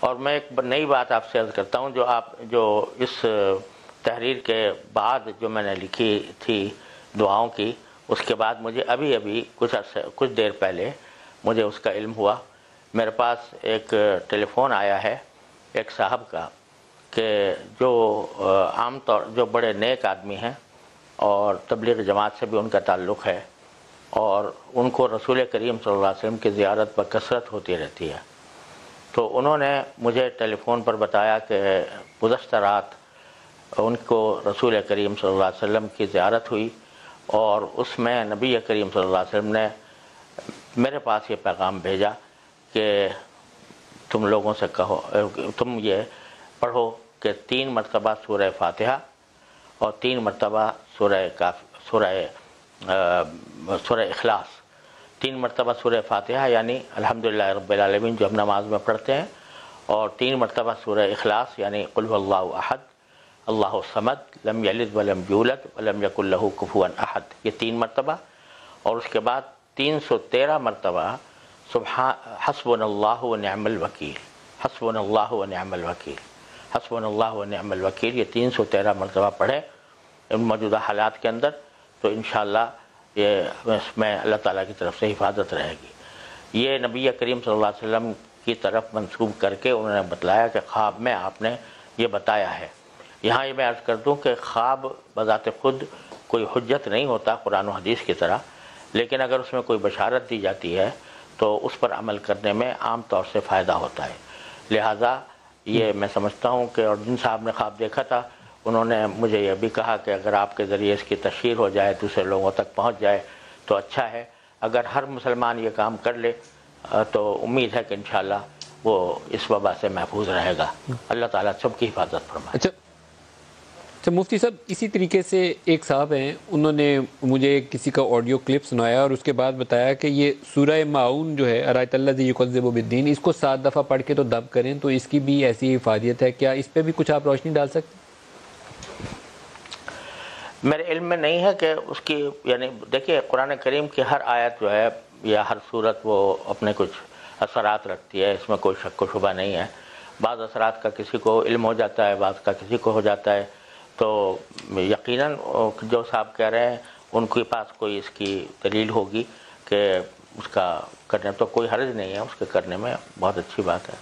اور میں ایک نئی بات آپ سے عرض کرتا ہوں، جو اس تحریر کے بعد جو میں نے لکھی تھی دعاؤں کی، اس کے بعد مجھے ابھی کچھ دیر پہلے مجھے اس کا علم ہوا۔ میرے پاس ایک ٹیلی فون آیا ہے ایک صاحب کا کہ جو عام طور جو بڑے نیک آدمی ہیں اور تبلیغ جماعت سے بھی ان کا تعلق ہے، اور ان کو رسول کریم صلی اللہ علیہ وسلم کی زیارت بکثرت ہوتی رہتی ہے، تو انہوں نے مجھے ٹیلی فون پر بتایا کہ گزشتہ رات ان کو رسول کریم صلی اللہ علیہ وسلم کی زیارت ہوئی، اور اس میں نبی کریم صلی اللہ علیہ وسلم نے میرے پاس یہ پیغام بھیجا کہ تم لوگوں سے کہو، تم یہ پڑھو کہ 3 مرتبہ سورہ فاتحہ اور 3 مرتبہ سورہ اخلاص، 3 مرتبہ سورہ فاتحہ یعنی الحمدللہ رب العالمین جو ہم نماز میں پڑھتے ہیں، اور 3 مرتبہ سورہ اخلاص یعنی قل هو اللہ احد اللہ الصمد لم یلد ولم یولد ولم یکن لہ کفوا احد، یہ 3 مرتبہ، اور اس کے بعد 313 مرتبہ حسبنا اللہ و نعم الوکیل، حسبنا اللہ و نعم الوکیل، حسبنا اللہ و نعم الوکیل، یہ 313 مرتبہ پڑھے ان موجودہ حالات کے اندر، تو انشاءاللہ یہ اس میں اللہ تعالیٰ کی طرف سے حفاظت رہے گی۔ یہ نبی کریم صلی اللہ علیہ وسلم کی طرف منسوب کر کے انہوں نے بتلایا کہ خواب میں آپ نے یہ بتایا ہے۔ یہاں یہ میں عرض کر دوں کہ خواب بذات خود کوئی حجت نہیں ہوتا قرآن و حدیث کی طرح، لیکن اگر اس میں کوئی بشارت دی جاتی ہے تو اس پر عمل کرنے میں عام طور سے فائدہ ہوتا ہے۔ لہٰذا یہ میں سمجھتا ہوں کہ، اور جن صاحب نے خواب دیکھا تھا انہوں نے مجھے یہ بھی کہا کہ اگر آپ کے ذریعے اس کی تشہیر ہو جائے، دوسرے لوگوں تک پہنچ جائے تو اچھا ہے، اگر ہر مسلمان یہ کام کر لے تو امید ہے کہ انشاءاللہ وہ اس وبا سے محفوظ رہے گا۔ اللہ تعالیٰ سب کی حفاظت فرمائے۔ اچھا مفتی صاحب، اسی طریقے سے ایک صاحب ہیں، انہوں نے مجھے کسی کا آڈیو کلپ سنایا اور اس کے بعد بتایا کہ یہ سورہ معون جو ہے ارایت الذی یکذب بالدین، اس کو 7 دفعہ پڑھ کے تو دم کریں تو اس کی بھی ایسی حفاظت ہے، کیا اس پہ بھی کچھ آپ روشنی ڈال سکتے ہیں؟ میرے علم میں نہیں ہے کہ اس کی، یعنی دیکھیے قرآن کریم کی ہر آیت جو ہے یا ہر صورت وہ اپنے کچھ اثرات رکھتی ہے، اس میں کوئی شک و شبہ نہیں ہے۔ بعض اثرات کا کسی کو علم ہو جاتا ہے، بعض کا کسی کو ہو جاتا ہے، تو یقیناً جو صاحب کہہ رہے ہیں ان کے پاس کوئی اس کی دلیل ہوگی کہ اس کا کرنے، تو کوئی حرج نہیں ہے اس کے کرنے میں، بہت اچھی بات ہے۔